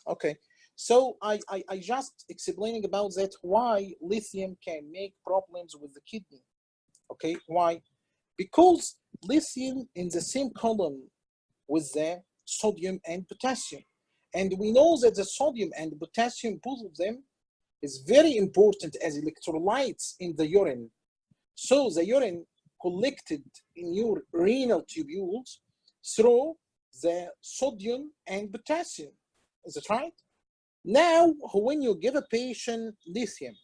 Okay, so I just explaining about that why lithium can make problems with the kidney. Okay, why? Because lithium in the same column with the sodium and potassium. And we know that the sodium and potassium, both of them, is very important as electrolytes in the urine. So the urine collected in your renal tubules through the sodium and potassium. Is that right? Now, when you give a patient lithium,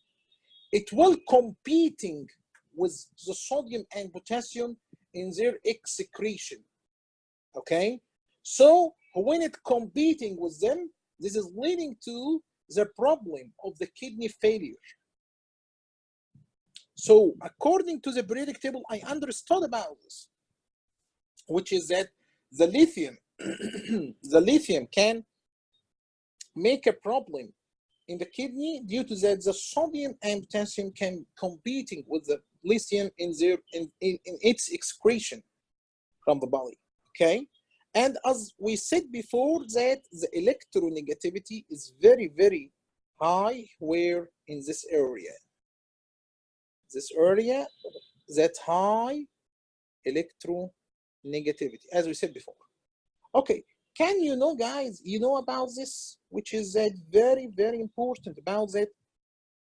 it will competing with the sodium and potassium in their excretion. Okay? So when it competing with them, this is leading to the problem of the kidney failure. So according to the periodic table, I understood about this, which is that the lithium, the lithium can make a problem in the kidney due to that the sodium and potassium can competing with the lithium in its excretion from the body. Okay, and as we said before, that the electronegativity is very, very high where in this area. This area, that high electronegativity, as we said before. Okay, can you know, guys, you know about this, which is that very, very important about that.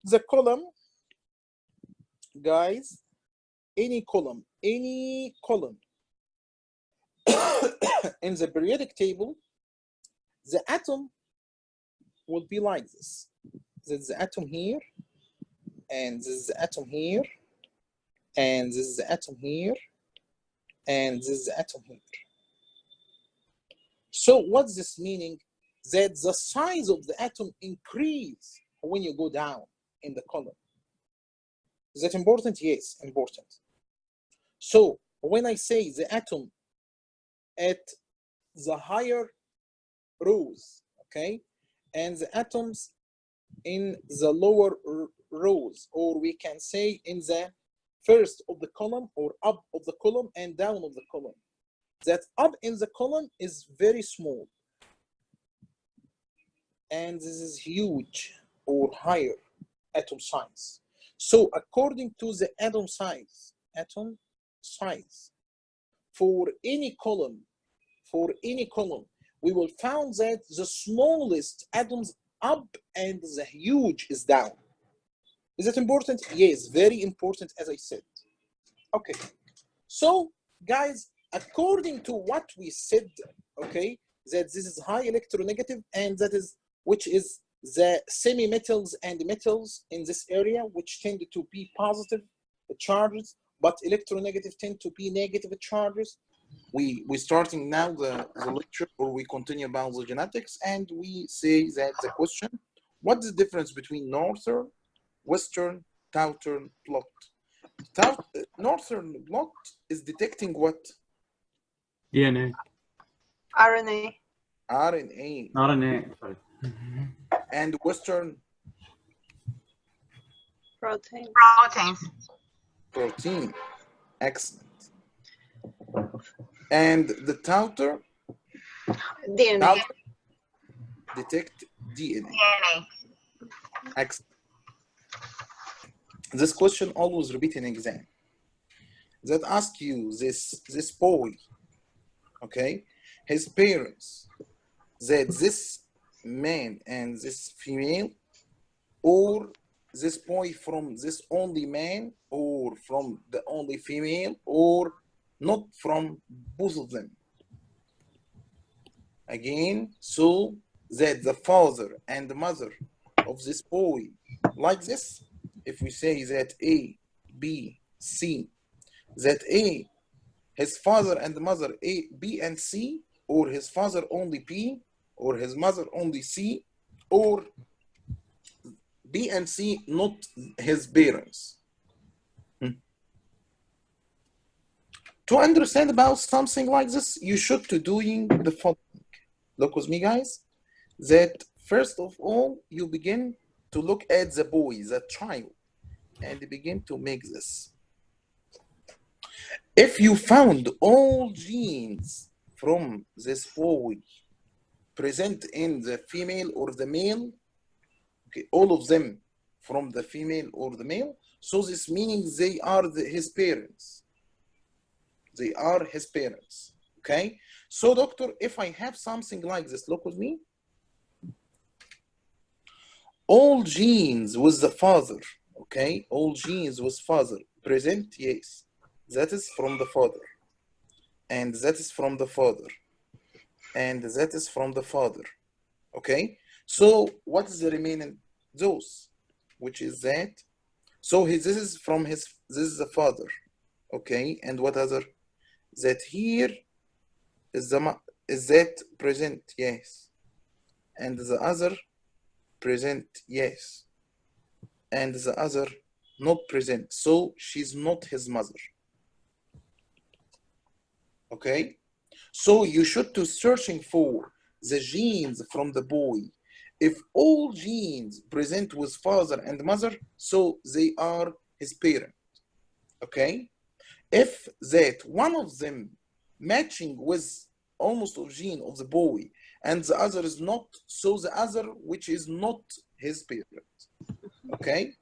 The column, guys, any column in the periodic table, the atom will be like this. There's the atom here, and this is the atom here, and this is the atom here, and this is the atom here. So what's this meaning? That the size of the atom increase when you go down in the column. Is that important? Yes, important. So when I say the atom at the higher rows, okay, and the atoms in the lower rows, or we can say in the first of the column, or up of the column and down of the column. That up in the column is very small, and this is huge or higher atom size. So according to the atom size, for any column, we will find that the smallest atoms up and the huge is down. Is that important? Yes, very important, as I said. Okay, so guys, according to what we said, okay, that this is high electronegative, and that is, which is the semi-metals and metals in this area, which tend to be positive charges, but electronegative tend to be negative charges. We starting now the lecture, or we continue about the genetics, and we say that the question, what's the difference between northern, western, southern blot? Northern blot is detecting what? DNA. RNA. RNA. Sorry. And western? Protein. Excellent. And the outer? DNA. Detect DNA. Excellent. This question always repeat in exam. That ask you this boy, okay, his parents, that this man and this female, or this boy from this only man, or from the only female, or not from both of them. Again, so that the father and the mother of this boy, like this, if we say that A, B, C, that A, his father and the mother A, B, and C, or his father only B, or his mother only C, or B and C, not his parents. To understand about something like this, you should to doing the following. Look with me, guys, that first of all, you begin to look at the boy, the child, and begin to make this. If you found all genes from this boy present in the female or the male, okay, all of them from the female or the male, so this meaning they are his parents. They are his parents, okay? So doctor, if I have something like this, look with me. All genes with the father, okay? All genes with father present, yes. That is from the father. And that is from the father. And that is from the father, okay? So what is the remaining? Those, which is that. So this is from this is the father, okay? And what other? That here is that present, yes. And the other present, yes. And the other not present, so she's not his mother, okay? So you should to searching for the genes from the boy. If all genes present with father and mother, so they are his parent, okay? If that one of them matching with almost of gene of the boy and the other is not, so the other which is not his parent, okay?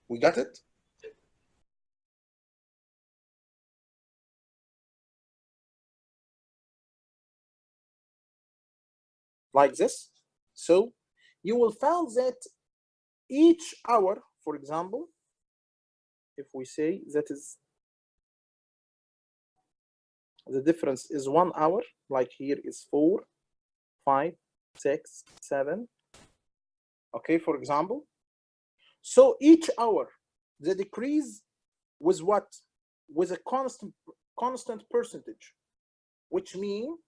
We got it? Like this. So you will find that each hour, for example, if we say that is the difference is 1 hour, like here is 4, 5, 6, 7. Okay, for example. So each hour, the decrease was what? With a constant percentage, which means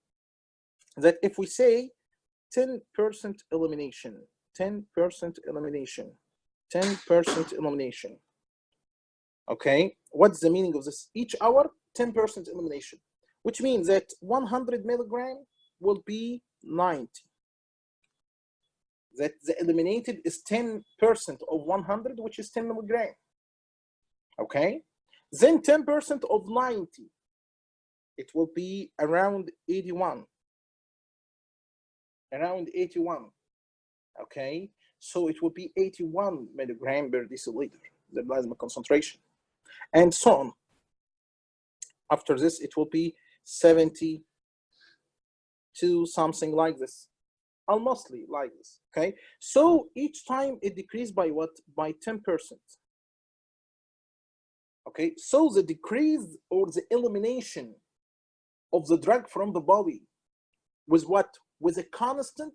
that if we say 10% elimination, 10% elimination, 10% elimination. Okay, what's the meaning of this? Each hour, 10% elimination, which means that 100 milligram will be 90. That the eliminated is 10% of 100, which is 10 milligram. Okay, then 10% of 90, it will be around 81. Around 81. Okay, so it will be 81 milligram per deciliter, the plasma concentration, and so on. After this, it will be 72, something like this, almostly like this. Okay, so each time it decreased by what? By 10%. Okay, so the decrease or the elimination of the drug from the body was what? With a constant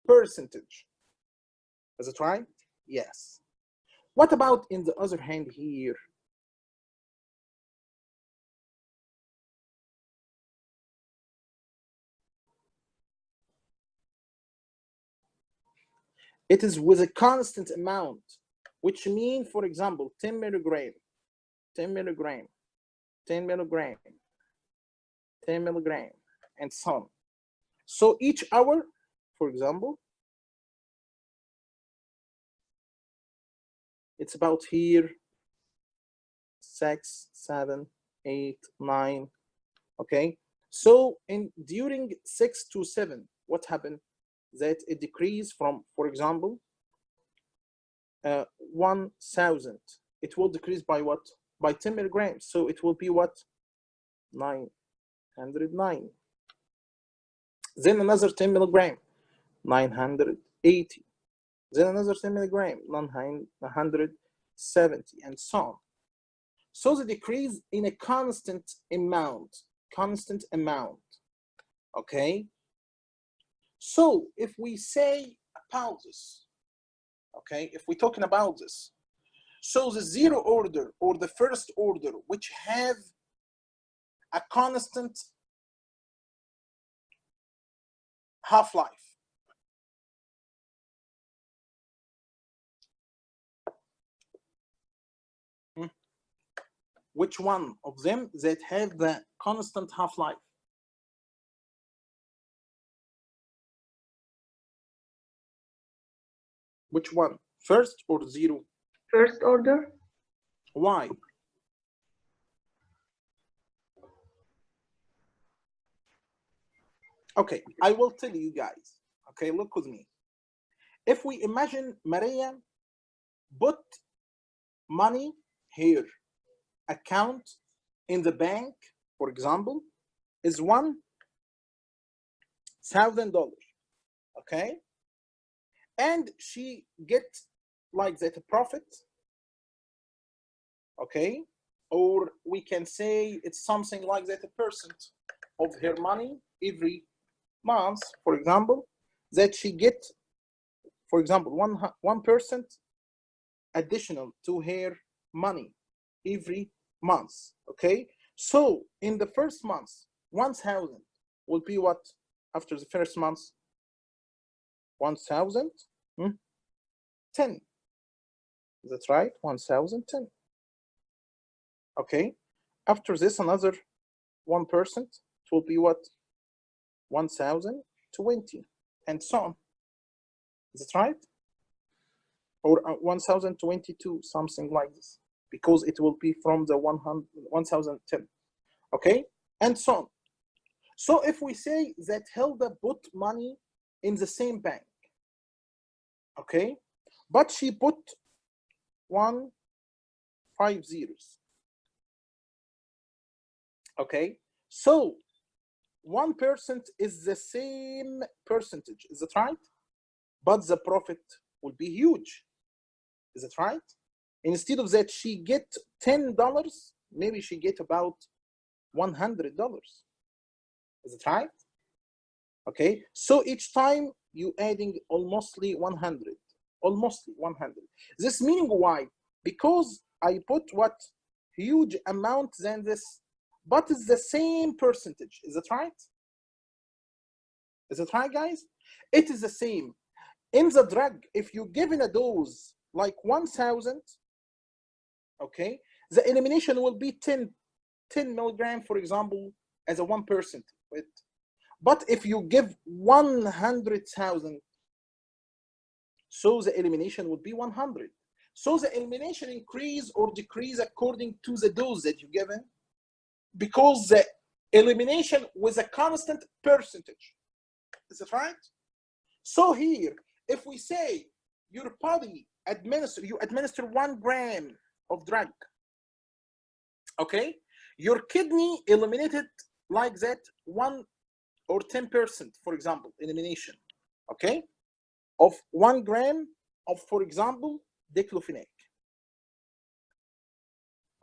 percentage. Is it right? Yes. What about in the other hand here? It is with a constant amount, which means, for example, 10 milligram, 10 milligram, 10 milligram, 10 milligram, and so on. So each hour, for example, it's about here 6, 7, 8, 9. Okay, so during 6 to 7, what happened? That it decreased from, for example, 1,000. It will decrease by what? By 10 milligrams. So it will be what? 909. Then another 10 milligram, 980. Then another 10 milligram, 970, and so on. So the decrease in a constant amount, okay? So if we say about this, okay, if we're talking about this, so the zero order or the first order, which have a constant half-life, which one of them that have the constant half-life? Which one? First or zero? First order. Why? Okay, I will tell you guys. Okay, look with me. If we imagine Maria put money here, account in the bank, for example, is $1,000, okay? And she get like that a profit, okay? Or we can say it's something like that, a percent of her money every month, for example, that she get, for example, 1% additional to her money every month, okay? So in the first month, 1,000 will be what after the first month? 1,010. That's right, 1,010. Okay. After this, another 1%, it will be what? 1,020, and so on. Is that right? Or 1,022, something like this, because it will be from the 1,010. Okay, and so on. So if we say that Hilda put money in the same bank, okay, but she put 5 zeros. Okay, so 1% is the same percentage, is that right? But the profit will be huge, is that right? Instead of that, she get $10, maybe she get about $100, is it right? Okay, so each time you adding almostly 100. This meaning why? Because I put what? Huge amount than this, but it's the same percentage, is that right? Is it right, guys? It is the same. In the drug, if you given a dose like 1,000, okay, the elimination will be 10 milligram, for example, as a 1%. But if you give 100,000, so the elimination would be 100. So the elimination increase or decrease according to the dose that you given, because the elimination was a constant percentage. Is that right? So here, if we say your body you administer 1 gram of drug, okay, your kidney eliminated like that 1 or 10%, for example, elimination, okay, of 1 gram of, for example, diclofenac.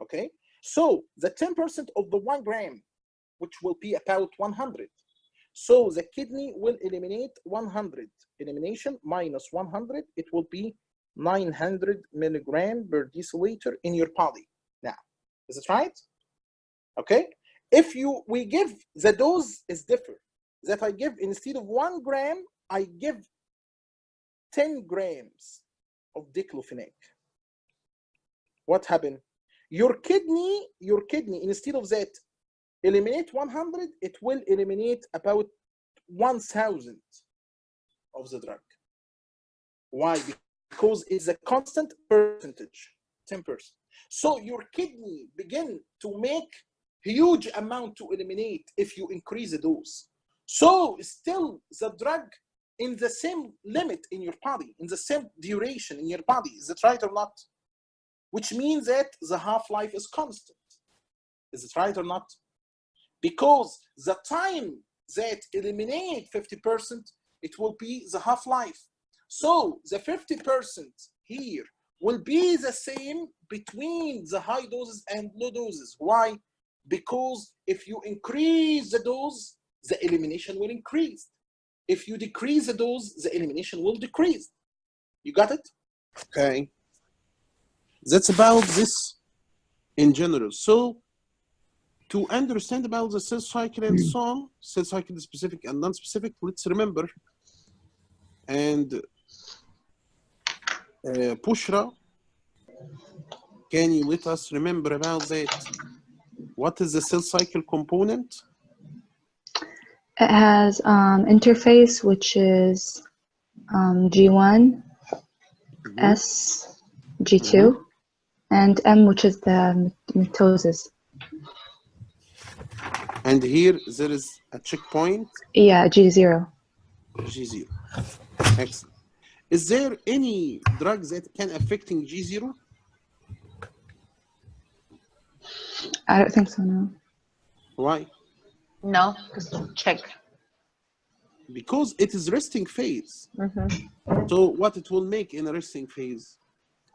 Okay, so the 10% of the 1 gram, which will be about 100. So the kidney will eliminate 100. Elimination minus 100, it will be 900 milligram per deciliter in your body. Now, is it right? Okay. If we give the dose is different. That I give, instead of 1 gram, I give 10 grams of diclofenac. What happened? Your kidney, instead of that, eliminate 100, it will eliminate about 1,000 of the drug. Why? Because it's a constant percentage, 10%. So your kidney begin to make huge amount to eliminate if you increase the dose. So still the drug in the same limit in your body, in the same duration in your body. Is it right or not? Which means that the half-life is constant. Is it right or not? Because the time that eliminate 50%, it will be the half-life. So the 50% here will be the same between the high doses and low doses. Why? Because if you increase the dose, the elimination will increase. If you decrease the dose, the elimination will decrease. You got it? Okay. That's about this in general. So to understand about the cell cycle and so on, cell cycle is specific and non-specific, let's remember. And Bushra, can you let us remember about that? What is the cell cycle component? It has interface, which is G1, S, G2, and M, which is the mitosis. And here there is a checkpoint? Yeah, G0. G0. Excellent. Is there any drug that can affecting G0? I don't think so, no. Why? No, just check. Because it is resting phase. So what it will make in a resting phase?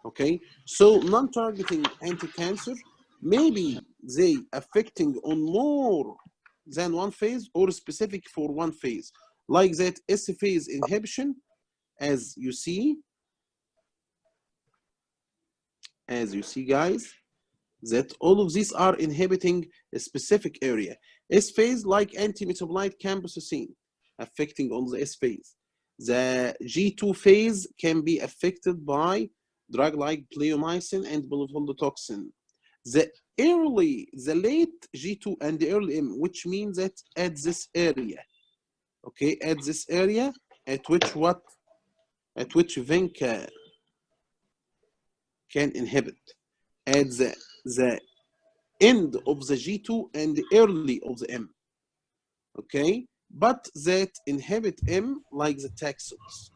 Okay, so non-targeting anti-cancer, maybe they affecting on more than one phase or specific for one phase, like that S phase inhibition, as you see guys, that all of these are inhibiting a specific area. S phase like anti-metabolite camptothecin, affecting on the S phase. The G2 phase can be affected by drug like bleomycin and bulofoldotoxin. The late G2 and the early M, which means that at this area, okay, at this area, at which what? At which Vinca can inhibit, at the end of the G2 and the early of the M, okay? But that inhibit M like the taxons.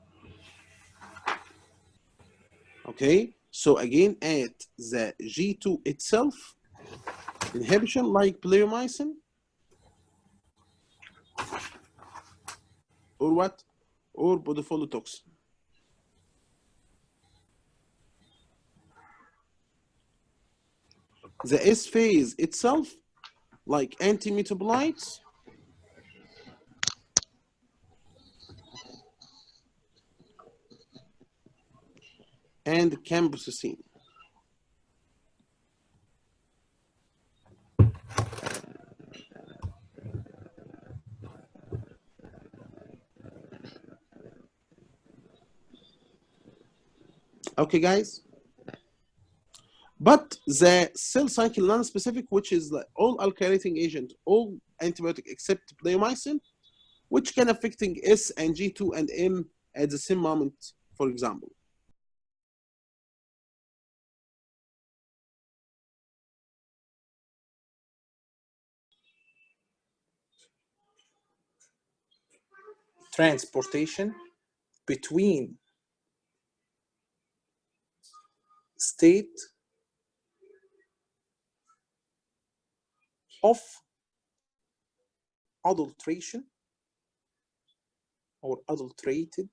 Okay, so again at the G2 itself, inhibition like bleomycin or what? Or bulofoldotoxin. The S phase itself, like anti-metabolites, and camptothecin. Okay, guys. But the cell cycle non-specific, which is like all alkylating agent, all antibiotic except bleomycin, which can affecting S and G2 and M at the same moment, for example. Transportation between state of adulteration or adulterated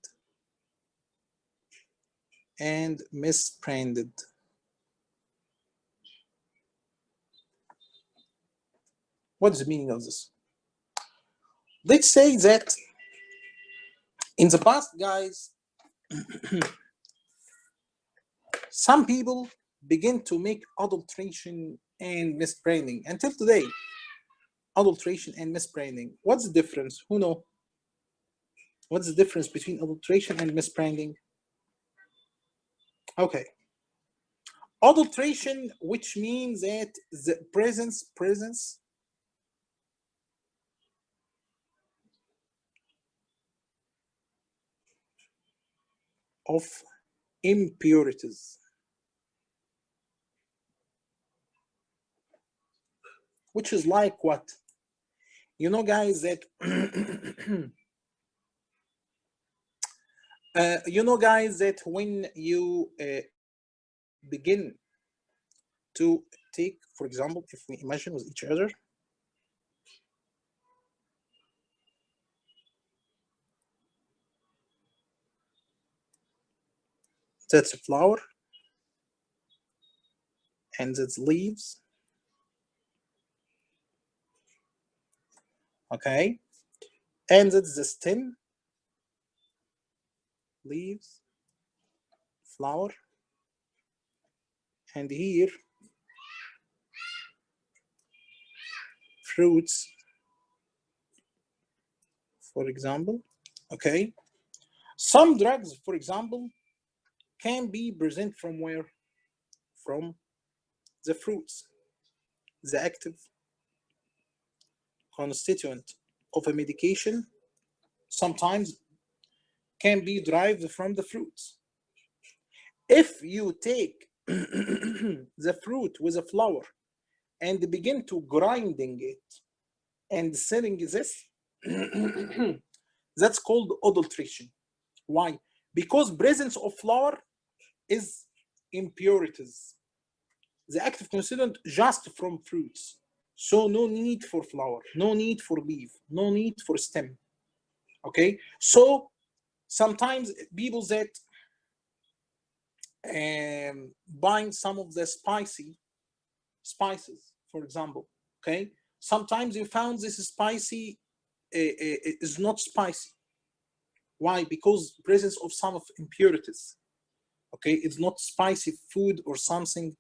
and misbranded. What is the meaning of this? Let's say that in the past, guys, some people begin to make adulteration and misbranding. Until today, adulteration and misbranding. What's the difference? Who knows? What's the difference between adulteration and misbranding? Okay. Adulteration, which means that the presence of impurities, which is like what? You know, guys, that you know, guys, that when you begin to take, for example, if we imagine with each other, that's a flower and that's leaves, okay, and that's the stem, leaves, flower, and here fruits, for example, okay. Some drugs, for example, can be present from where? From the fruits. The active constituent of a medication sometimes can be derived from the fruits. If you take the fruit with a flour and begin to grinding it and selling this, That's called adulteration. Why? Because presence of flour is impurities. The active constituent just from fruits. So no need for flour, no need for leaf, no need for stem. Okay, so sometimes people that buying some of the spices, for example, okay, sometimes you found this spicy is not spicy. Why? Because presence of some of impurities. Okay, it's not spicy food or something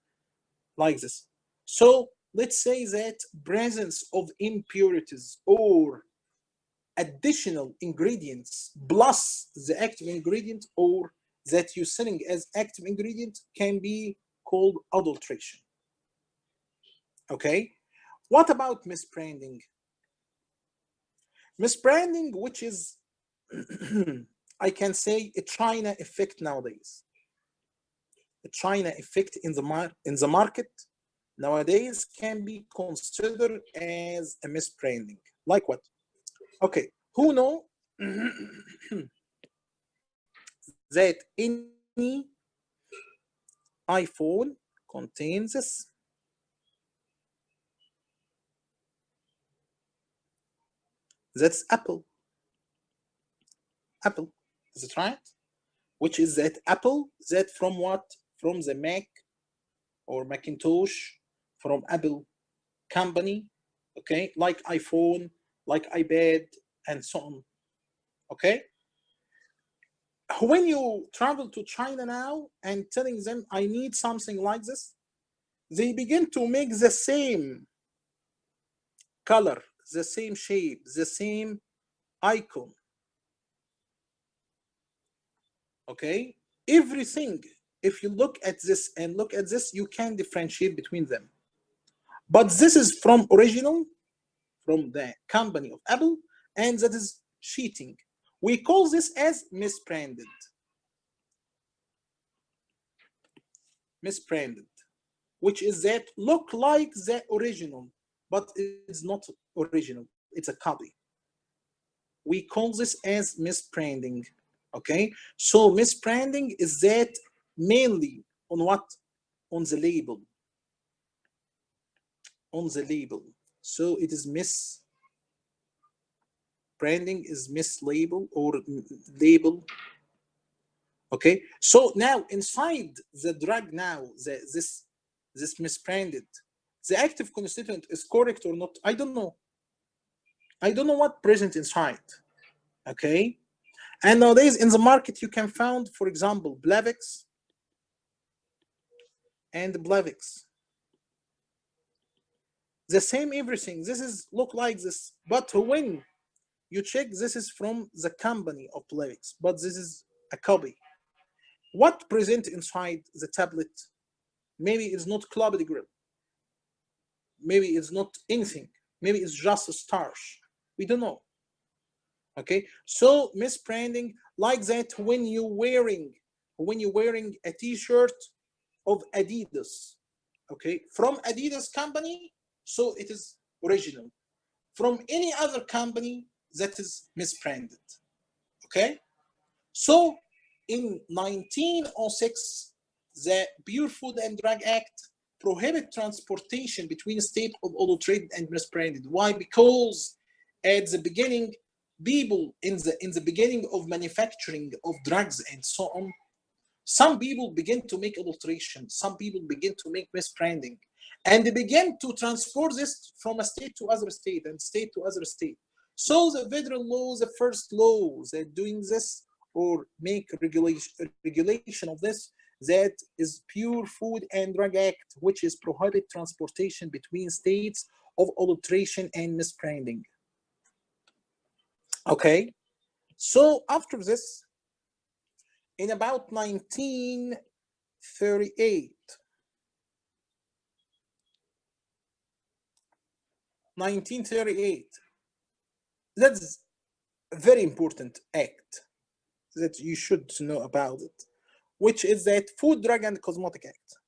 like this. So let's say that presence of impurities or additional ingredients plus the active ingredient, or that you're selling as active ingredient, can be called adulteration. Okay, what about misbranding? Misbranding, which is I can say a China effect nowadays. A China effect in the market nowadays can be considered as a misbranding. Like what? Okay, who know that any iPhone contains this? That's Apple. Apple, is it right? Which is that Apple, that from what? From the Mac or Macintosh, from Apple company, okay, like iPhone, like iPad, and so on. Okay, when you travel to China now and telling them I need something like this, they begin to make the same color, the same shape, the same icon. Okay, everything. If you look at this and look at this, you can differentiate between them. But this is from original, from the company of Apple, and that is cheating. We call this as misbranded. Misbranded, which is that look like the original, but it's not original, it's a copy. We call this as misbranding. Okay, so misbranding is that mainly on what? On the label. On the label. So it is branding is mislabel or label. Okay, so now inside the drug now, this misbranded, the active constituent is correct or not? I don't know. I don't know what present inside. Okay, and nowadays in the market you can find, for example, Blavix and Blavix. The same everything. This is look like this, but when you check, this is from the company of Blavix, but this is a copy. What present inside the tablet? Maybe it's not clopidogrel. Maybe it's not anything. Maybe it's just a starch. We don't know. Okay, so misbranding like that when you're wearing a T-shirt of Adidas, okay, from Adidas company, so it is original. From any other company, that is misbranded. Okay, so in 1906, the Pure Food and Drug Act prohibit transportation between state of adulterated and misbranded. Why? Because at the beginning, people in the beginning of manufacturing of drugs and so on, some people begin to make adulteration, some people begin to make misbranding, and they begin to transport this from a state to other state and state to other state. So the federal law, the first law that doing this or make regulation of this, that is Pure Food and Drug Act, which is prohibit transportation between states of adulteration and misbranding. Okay, so after this, in about 1938, 1938, that's a very important act that you should know about it, which is that Food, Drug, and Cosmetic Act.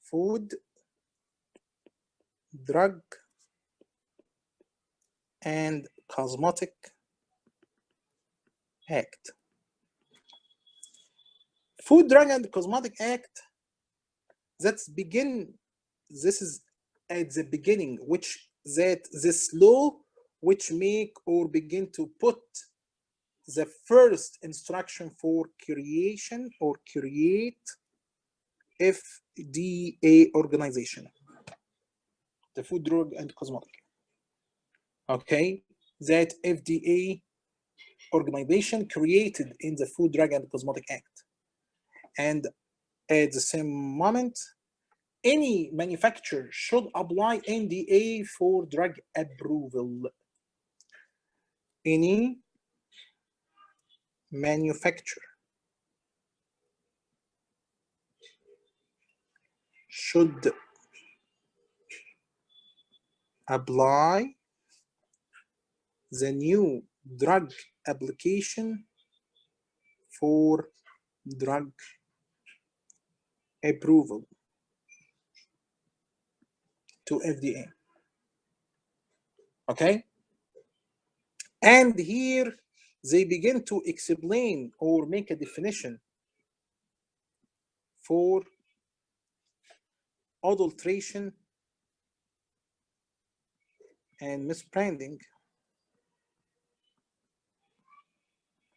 Food, Drug, and Cosmetic Act. Food, Drug, and Cosmetic Act, this is at the beginning, which that this law which make or begin to put the first instruction for creation or create FDA organization, the Food, Drug, and Cosmetic. Okay, that FDA organization created in the Food, Drug, and Cosmetic Act. And at the same moment, any manufacturer should apply NDA for drug approval. Any manufacturer should apply the new drug application for drug approval to FDA. Okay? And here they begin to explain or make a definition for adulteration and misbranding.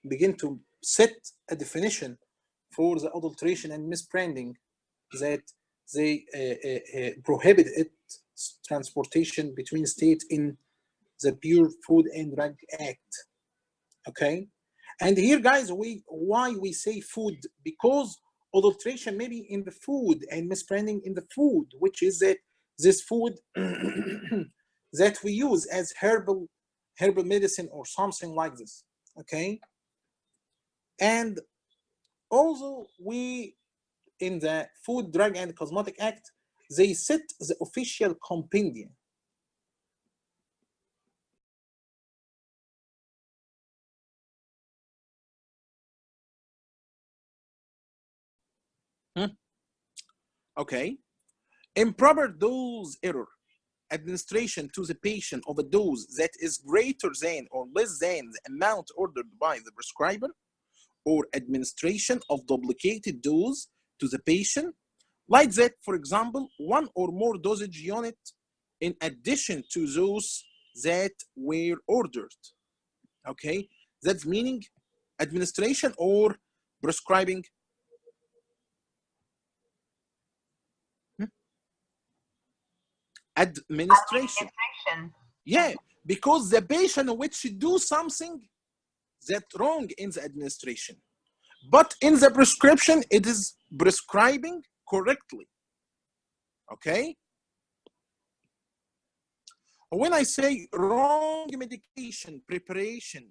Begin to set a definition for the adulteration and misbranding, that they prohibit its transportation between states in the Pure Food and Drug Act. Okay, and here, guys, why we say food? Because adulteration may be in the food and misbranding in the food, which is that this food that we use as herbal medicine or something like this. Okay, and also we in the Food, Drug, and Cosmetic Act, they set the official compendium. Okay. Improper dose error. Administration to the patient of a dose that is greater than or less than the amount ordered by the prescriber, or administration of duplicated dose to the patient, like that, for example, one or more dosage unit in addition to those that were ordered. Okay, that's meaning administration or prescribing. Administration. Yeah, because the patient which do something that wrong in the administration, but in the prescription it is prescribing correctly. Okay, when I say wrong medication preparation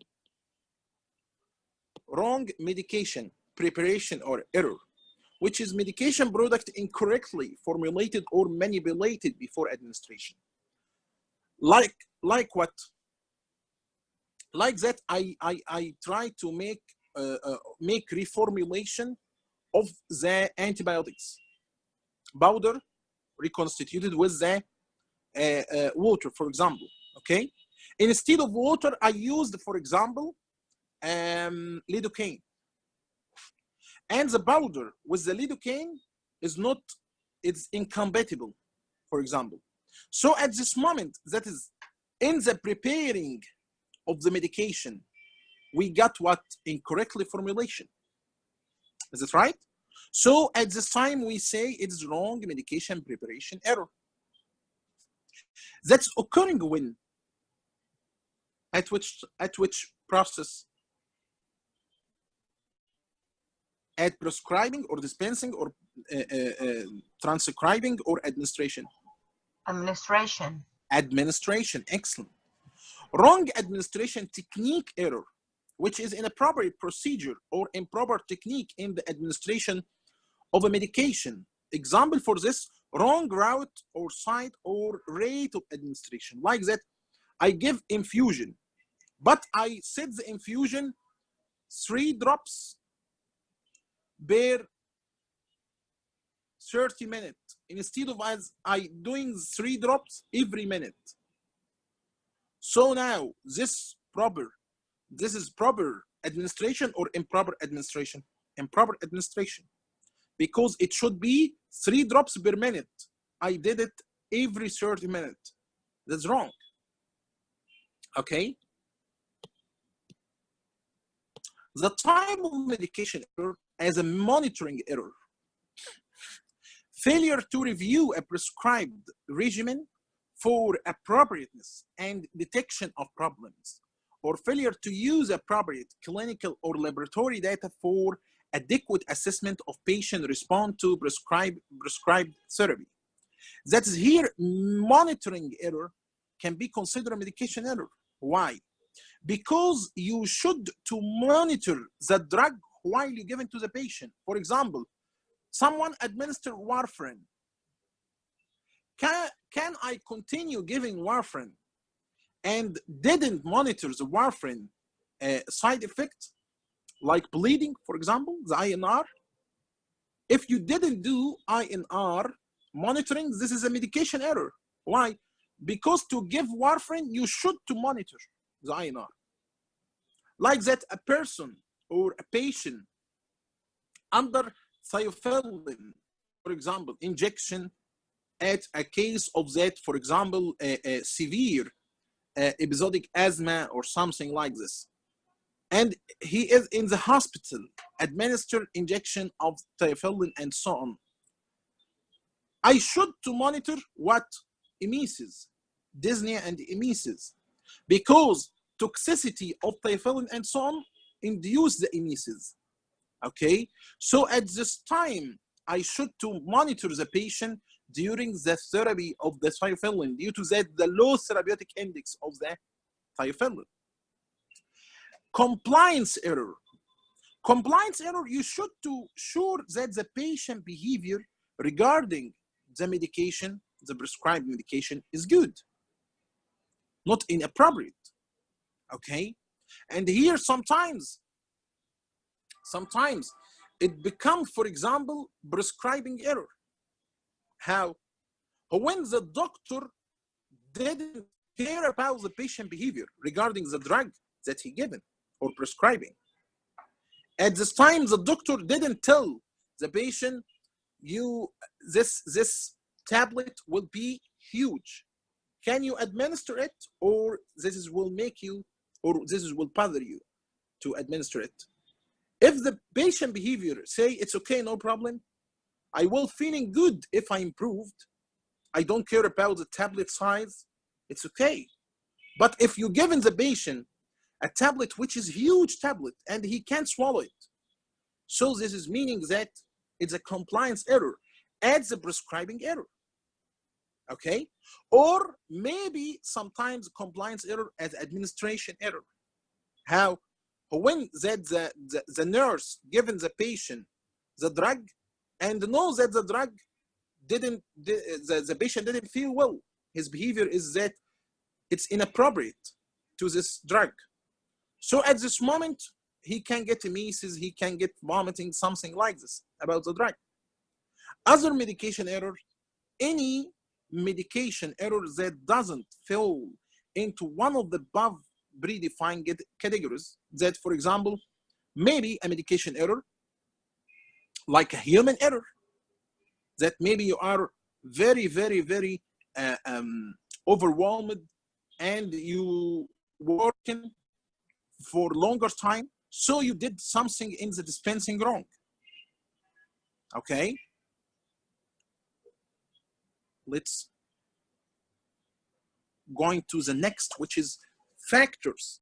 or error, which is medication product incorrectly formulated or manipulated before administration. Like what? Like that, I try to make reformulation of the antibiotics powder reconstituted with the water, for example. Okay, instead of water, I used, for example, lidocaine, and the powder with the lidocaine it's incompatible, for example. So at this moment, that is in the preparing of the medication, we got what? Incorrectly formulation. Is it right? So at this time, we say it's wrong medication preparation error. That's occurring when? At which process? At prescribing or dispensing or transcribing or administration? Administration. Administration, excellent. Wrong administration technique error, which is inappropriate procedure or improper technique in the administration of a medication. Example for this, wrong route or site or rate of administration. Like that, I give infusion, but I set the infusion 3 drops per 30 minutes instead of as I doing 3 drops every minute. So now this is proper administration or improper administration? Improper administration, because it should be 3 drops per minute. I did it every 30 minutes. That's wrong. Okay. The type of medication error as a monitoring error. Failure to review a prescribed regimen for appropriateness and detection of problems, or failure to use appropriate clinical or laboratory data for adequate assessment of patient response to prescribed therapy. That is here, monitoring error can be considered a medication error. Why? Because you should to monitor the drug while you give it to the patient. For example, someone administered warfarin. Can I continue giving warfarin and didn't monitor the warfarin side effect, like bleeding, for example, the INR? If you didn't do INR monitoring, this is a medication error. Why? Because to give warfarin, you should to monitor the INR. Like that, a person or a patient under thiophelin, for example, injection at a case of that, for example, a severe episodic asthma or something like this. And he is in the hospital, administered injection of thiophelin and so on. I should to monitor what? Emesis, dyspnea and emesis, because toxicity of thiophelin and so on induce the emesis. Okay, so at this time, I should to monitor the patient during the therapy of the thiophelin due to that the low therapeutic index of the thiophelin. Compliance error. Compliance error, you should to sure that the patient behavior regarding the medication, the prescribed medication, is good, not inappropriate. Okay, and here sometimes it becomes, for example, prescribing error. How? When the doctor didn't care about the patient behavior regarding the drug that he given or prescribing. At this time, the doctor didn't tell the patient, this tablet will be huge. Can you administer it, or this will make you, or this will bother you to administer it? If the patient behavior say it's okay, no problem, I will feeling good if I improved, I don't care about the tablet size, it's okay. But if you given the patient a tablet which is huge tablet and he can't swallow it, so this is meaning that it's a compliance error at the prescribing error. Okay, or maybe sometimes compliance error as administration error. How? When that the nurse given the patient the drug and knows that the drug the patient didn't feel well, his behavior is that it's inappropriate to this drug. So at this moment, he can get emesis, he can get vomiting, something like this about the drug. Other medication error, any medication error that doesn't fall into one of the above predefined categories, that, for example, maybe a medication error, like a human error, that maybe you are very, very, very overwhelmed and you working for longer time, so you did something in the dispensing wrong. Okay, let's going to the next, which is factors